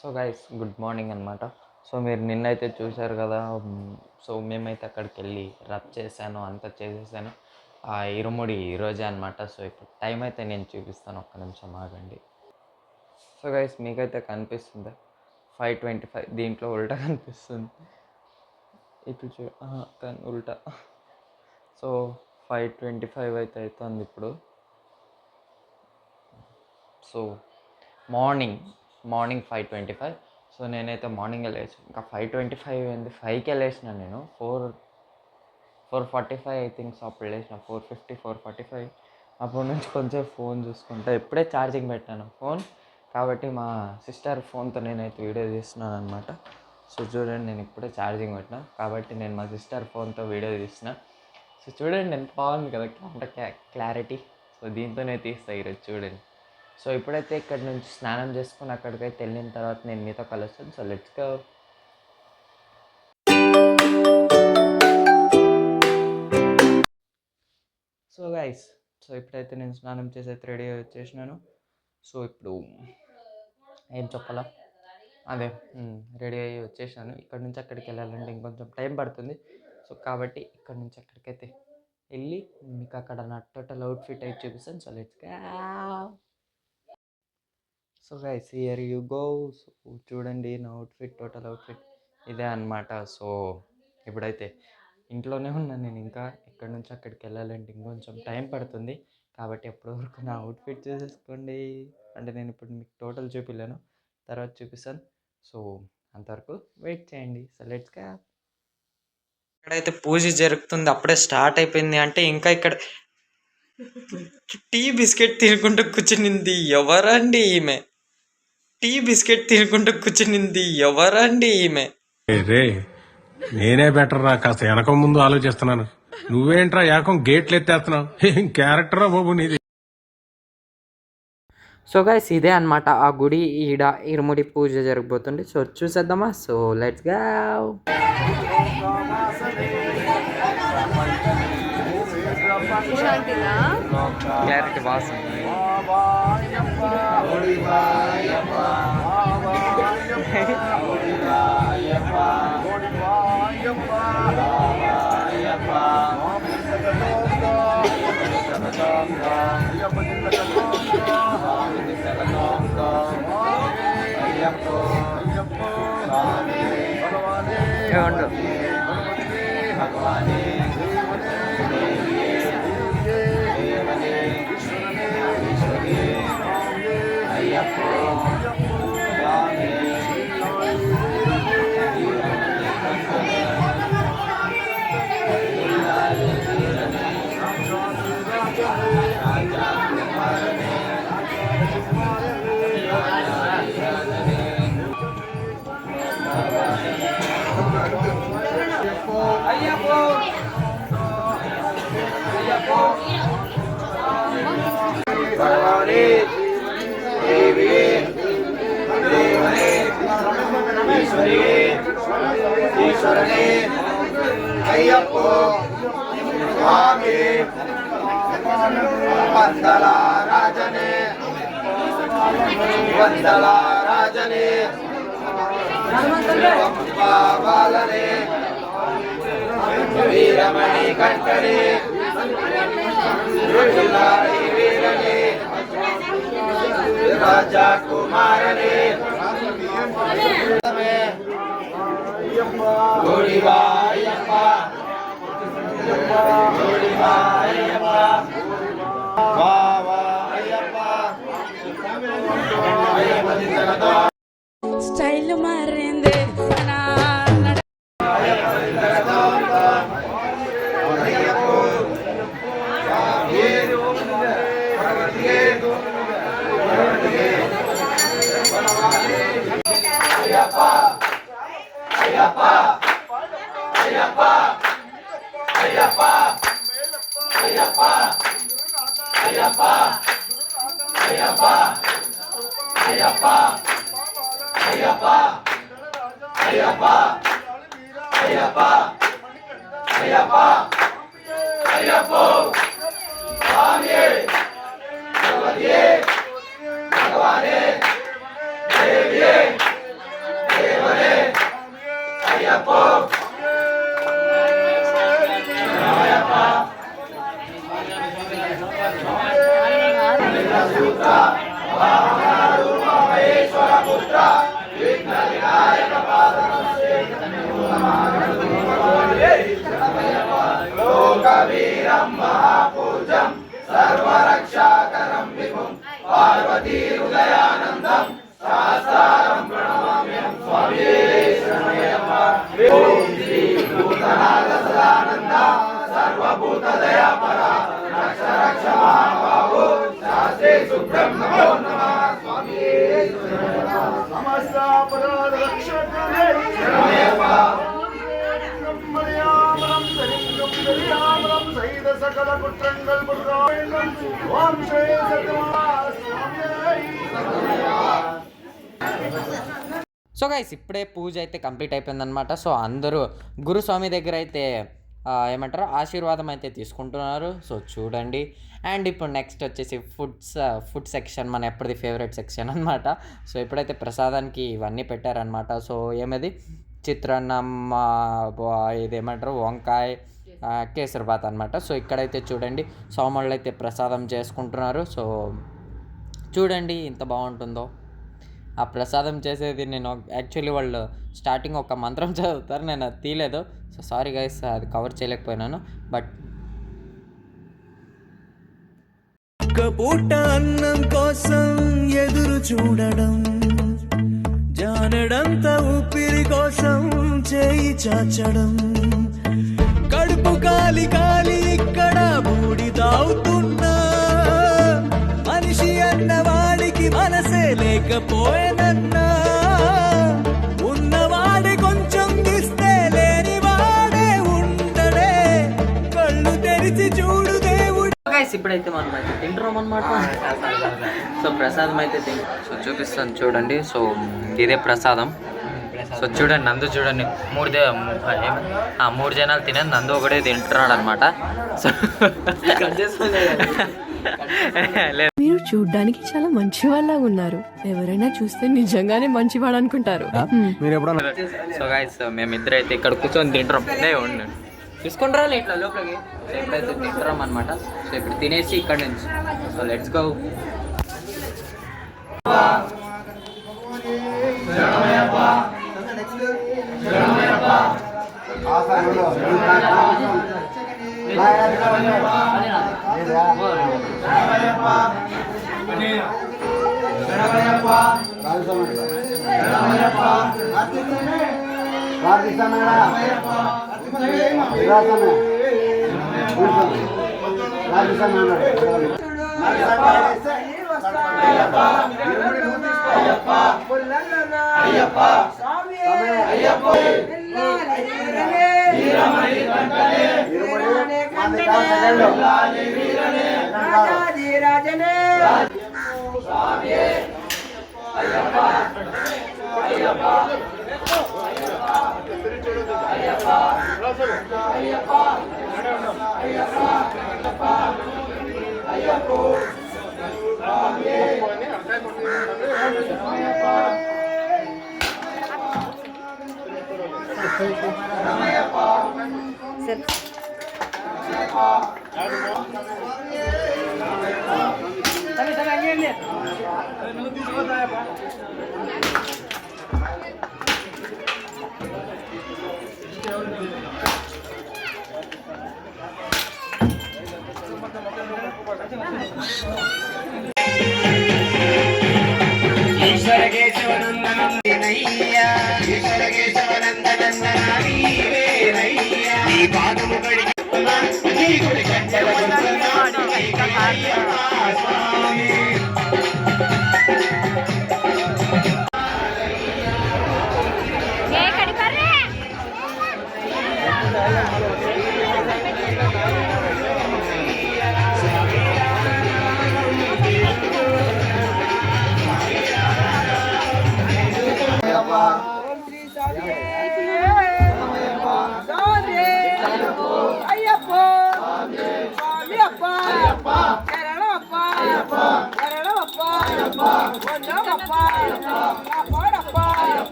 So guys good morning అనమాట. So మీరు నిన్నైతే చూశారు కదా. సో మేమైతే అక్కడికి వెళ్ళి రబ్ చేశాను, అంతా చేసేసాను. ఆ ఇరుముడి ఈరోజే అనమాట. సో ఇప్పుడు టైం అయితే నేను చూపిస్తాను, ఒక్క నిమిషం ఆగండి. సో గైస్ మీకైతే కనిపిస్తుందా 5:25? దీంట్లో ఉల్టా కనిపిస్తుంది. ఇటు కానీ ఉల్టా. సో 5:25 అయితే అవుతుంది ఇప్పుడు. So morning morning 5:25. సో నేనైతే మార్నింగే లేచి ఇంకా 5:25 అయింది, 5కే లేచిన నేను. 4:45 ఐ థింక్. సో అప్పుడు లేచిన 4:50 4:45. అప్పటి నుంచి కొంచెం ఫోన్ చూసుకుంటా, ఇప్పుడే ఛార్జింగ్ పెట్టాను ఫోన్ కాబట్టి మా సిస్టర్ ఫోన్తో నేనైతే వీడియో తీస్తున్నాను అనమాట. సో చూడండి, నేను ఇప్పుడే ఛార్జింగ్ పెట్టినా కాబట్టి నేను మా సిస్టర్ ఫోన్తో వీడియో తీసిన. సో చూడండి ఎంత బాగుంది కదా క్లారిటీ. సో దీంతోనే తీస్తా ఈరోజు చూడండి. సో ఇప్పుడైతే ఇక్కడ నుంచి స్నానం చేసుకుని అక్కడికైతే వెళ్ళిన తర్వాత నేను మీతో కలుస్తాను. So let's go. So guys, so ఇప్పుడైతే నేను స్నానం చేసి అయితే రెడీ అయ్యి వచ్చేసినాను. సో ఇప్పుడు ఏం చెప్పాలా, అదే రెడీ అయ్యి వచ్చేసాను. ఇక్కడ నుంచి అక్కడికి వెళ్ళాలంటే ఇంకొంచెం టైం పడుతుంది. సో కాబట్టి ఇక్కడ నుంచి అక్కడికైతే వెళ్ళి మీకు అక్కడ నా టోటల్ అవుట్ఫిట్ అయితే చూపిస్తాను. So let's go. So guys here you go. So చూడండి నా అవుట్ఫిట్, టోటల్ అవుట్ఫిట్ ఇదే అనమాట. సో ఇప్పుడైతే ఇంట్లోనే ఉన్నాను నేను. ఇంకా ఇక్కడ నుంచి అక్కడికి వెళ్ళాలంటే ఇంకొంచెం టైం పడుతుంది కాబట్టి అప్పటి వరకు నా అవుట్ఫిట్ చూసేసుకోండి. అంటే నేను ఇప్పుడు మీకు టోటల్ చూపిలేను, తర్వాత చూపిస్తాను. సో అంతవరకు వెయిట్ చేయండి. So let's go. ఇక్కడైతే పూజ జరుగుతుంది, అప్పుడే స్టార్ట్ అయిపోయింది. అంటే ఇంకా ఇక్కడ టీ బిస్కెట్ తినుకుంటూ కూర్చునింది ఎవరండి ఈమె? టీ బిస్కెట్ తినుకుంటూ కూర్చునింది ఎవరండి ఈమె? రే నేనే బెటర్ రా, కాస్త వెనక ముందు ఆలోచిస్తున్నాను. నువ్వేంట్రా ఏకం గేట్లు ఎత్తేస్తున్నావు? ఏం క్యారెక్టరా బాబు నీది. సో గైస్ ఇదే అనమాట ఆ గుడి. ఈడ ఇరుముడి పూజ జరగబోతుంది. సో చూసేద్దామా. So let's go. క్లారిటీ బాగుంది. ఈశ్వరనే అయ్యప్పో స్వామి వందలారాజనే వందలారాజనే బాలనే వీరమణి కంఠనే వీరనే రాజా కుమారనే గోడివాయప్ప గోడివాయప్ప వావాయప్ప స్టైల్ మారింది సాస్తారం ప్రణమామ్యం స్వామి శరణమయ్యప్ప ఓం శ్రీ భూతనాథ సదానంద సర్వభూత దయాపర రక్ష రక్ష మహాబాహు శాస్త్రి సుబ్రహ్మ నమో నమః స్వామి సమస్త అపరాధ రక్షకనే శరణమయ్యప్ప సైద సకల కుట్రంగల్ పుట్రాయంగం ఓం శ్రీ సో గైస్ ఇప్పుడే పూజ అయితే కంప్లీట్ అయిపోయిందనమాట. సో అందరూ గురుస్వామి దగ్గర అయితే ఏమంటారు ఆశీర్వాదం అయితే తీసుకుంటున్నారు. సో చూడండి. అండ్ ఇప్పుడు నెక్స్ట్ వచ్చేసి ఫుడ్ సెక్షన్, మన ఎప్పటిది ఫేవరెట్ సెక్షన్ అనమాట. సో ఇప్పుడైతే ప్రసాదానికి ఇవన్నీ పెట్టారనమాట. సో ఏమది చిత్రాన్నం, ఇదేమంటారు వంకాయ, కేసరిబాత్ అనమాట. సో ఇక్కడైతే చూడండి సోమళ్ళు అయితే ప్రసాదం చేసుకుంటున్నారు. సో చూడండి ఎంత బాగుంటుందో ఆ ప్రసాదం చేసేది. నేను యాక్చువల్లీ వాళ్ళు స్టార్టింగ్ ఒక మంత్రం చదువుతారు, నేను అది తీయలేదు. సో సారీ గైస్, అది కవర్ చేయలేకపోయినాను. బట్ పూట అన్నం కోసం ఎదురు చూడడం, జానడంత ఊపిరి కోసం చేయి చాచడం, కడుపు కాలి కాలి ఇక్కడ బూడి దావుతున్నా, మనిషి అన్నవాడికి మనసే లేకపోయేనన్నా, ఉన్నవాడే కొంచెం ఇస్తే లేనివాడే ఉండడే, కళ్ళు తెరిచి చూడు దేవుడు. గైస్ ఇప్పుడైతే మనం అయితే తింటున్నాం అనమాట. సో ప్రసాదం అయితే సో చూపిస్తాను చూడండి. సో ఇదే ప్రసాదం. సో చూడండి నందు చూడండి, మూడు జనాలు తినేది నందు ఒకటే తింటున్నాడు అనమాట. సో మీరు చూడ్డానికి చాలా మంచి వాళ్ళగా ఉన్నారు. ఎవరైనా చూస్తే నిజంగానే మంచివాడు అనుకుంటారు. సో గైస్ మేమిద్దరు అయితే ఇక్కడ కూర్చొని తింటున్నాం. తీసుకుంటారా ఇట్లా లోపలికి. సో ఇప్పుడైతే తింటున్నాం అనమాట. సో ఇప్పుడు తినేసి ఇక్కడ నుంచి సో లెట్స్ గో.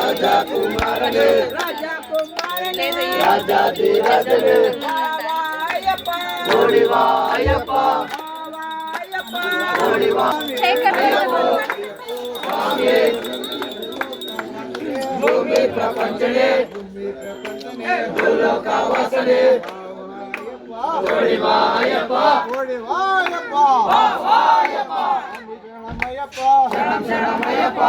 రాజా కుమార రాజలే రాజాది రాజలే ఓడివా అయ్యప్ప ఓడివా భూమి ప్రపంచనే భూలోకవాసనే ఓడివా అయ్యప్ప శరణం శరణం అయ్యప్ప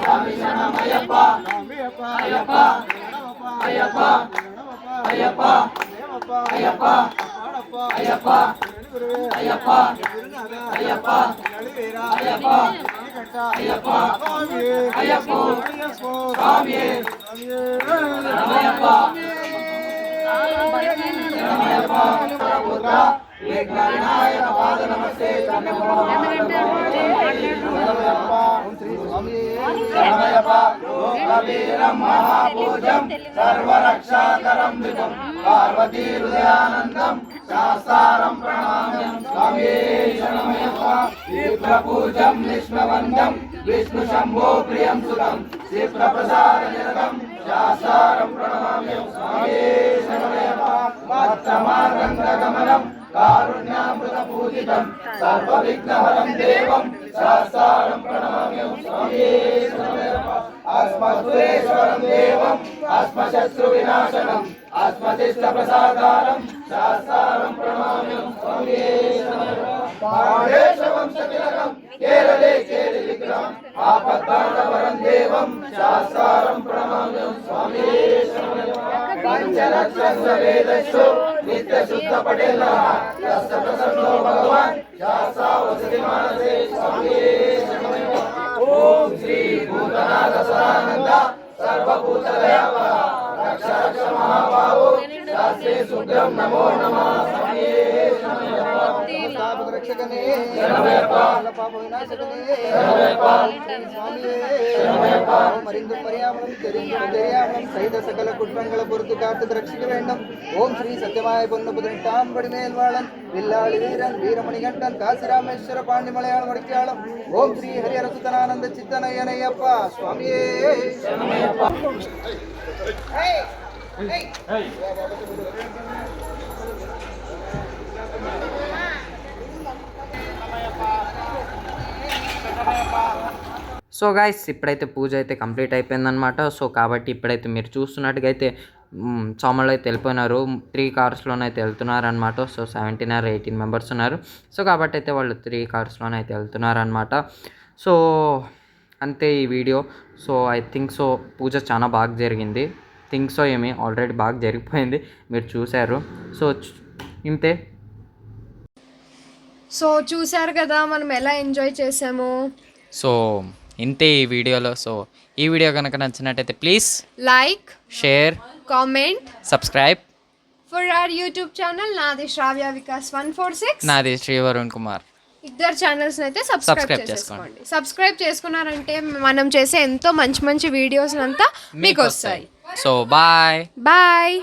స్వామి శరణం అయ్యప్ప అయ్యప్ప అయ్యప్ప అయ్యప్ప అయ్యప్ప అయ్యప్ప అయ్యప్ప అయ్యప్ప అయ్యప్ప అయ్యప్ప అయ్యప్ప స్వామి శరణమయ్యప్ప శరణమయ్యప్ప ప్రభుత్వ విఘ్నవినాయక పాద నమస్తే శరణమయ్యప్ప లోకవీరం మహాపూజం సర్వరక్షాకరం విభం పార్వతీ హృదయానందం శాస్త్రం ప్రణామ్యం స్వామి శరణమయ్యప్ప విప్రపూజం విష్ణువందం విష్ణు శంభో ప్రియం సుతం శ్రీప్రప్రసాద నిరతం శాస్త్రం ప్రణామ్యం స్వామి శరణమయ్యప్ప భక్తమార్గంగమనం కారుణ్యామృత పూజితం సర్వ విఘ్నహరం దేవం శాస్త్రం ప్రణామ్యం స్వామి శరణమయ్యప్ప అస్మద్గురేశ్వరం దేవం అస్మశత్రు వినాశనం అస్మశిష్ట ప్రసాదారం శాస్త్రం ప్రణామ్యం స్వామి శరణమయ్యప్ప వంశతిలకం కేరళే కేలి విగ్రహం ఆపద్బాంధవరం దేవం శాస్త్రం ప్రణామ్యం స్వామి శరణమయ్యప్ప పంచరత్న వేదస్సు నిత్య శుద్ధ పటేల ప్రసన్నో భగవాన్ శాస్త్రావసతి మానసే స్వామి శరణమయ్యప్ప ఓం శ్రీ భూతనాథ సదానంద సర్వభూత దయావర రక్ష రక్ష మహాబాహో శాస్త్రే శుద్రం నమో నమః స్వామి శరణమయ్యప్ప రక్షకనే శరణమయ్యప్ప పాప వినాశకనే శరణమయ్యప్ప స్వామి శరణమయ్యప్ప మరిందు పర్యావరణం தெரியாமலும் செய்த சகல குற்றங்களை பொறுத்து காத்து ரட்சிக்க வேண்டும் ஓம் ஸ்ரீ சத்யமாய பொன்னு பதினெட்டாம்படி மேல்வாளன் வில்லாளி வீரன் வீரமணிகண்டன் காசிராமேஸ்வர பாண்டி மலையாள மடிக்காளம் ஓம் ஸ்ரீ ஹரிஹரசுதனானந்த சித்தனயனையப்பா சுவாமியே சரணமய்யப்பா సో గైస్ ఇప్పుడైతే పూజ అయితే కంప్లీట్ అయిపోయిందనమాట. సో కాబట్టి ఇప్పుడైతే మీరు చూస్తున్నట్టుగా అయితే చామలు అయితే వెళ్ళిపోయినారు. 3 కార్స్లోనైతే వెళ్తున్నారనమాట. సో 17 or 18 మెంబర్స్ ఉన్నారు. సో కాబట్టి అయితే వాళ్ళు 3 కార్స్లోనైతే వెళ్తున్నారనమాట. సో అంతే ఈ వీడియో. So I think so puja చాలా బాగా జరిగింది. థింక్ సో ఏమి ఆల్రెడీ బాగా జరిగిపోయింది, మీరు చూశారు. సో ఇంతే. సో చూశారు కదా మనం ఎలా ఎంజాయ్ చేసాము. సో ఇంతే ఈ వీడియోలో. సో ఈ వీడియో కనుక నచ్చినట్టయితే please like, share, comment, subscribe for our YouTube channel. నాది శ్రావ్య వికాస్ 146, నాది శ్రీ వరుణ్ కుమార్. ఇద్దరు ఛానల్స్ అయితే సబ్స్క్రైబ్ చేసుకోండి. సబ్స్క్రైబ్ చేసుకున్నారంటే మనం చేసే ఎంతో మంచి మంచి వీడియోస్ అంతా మీకు వస్తాయి. So bye.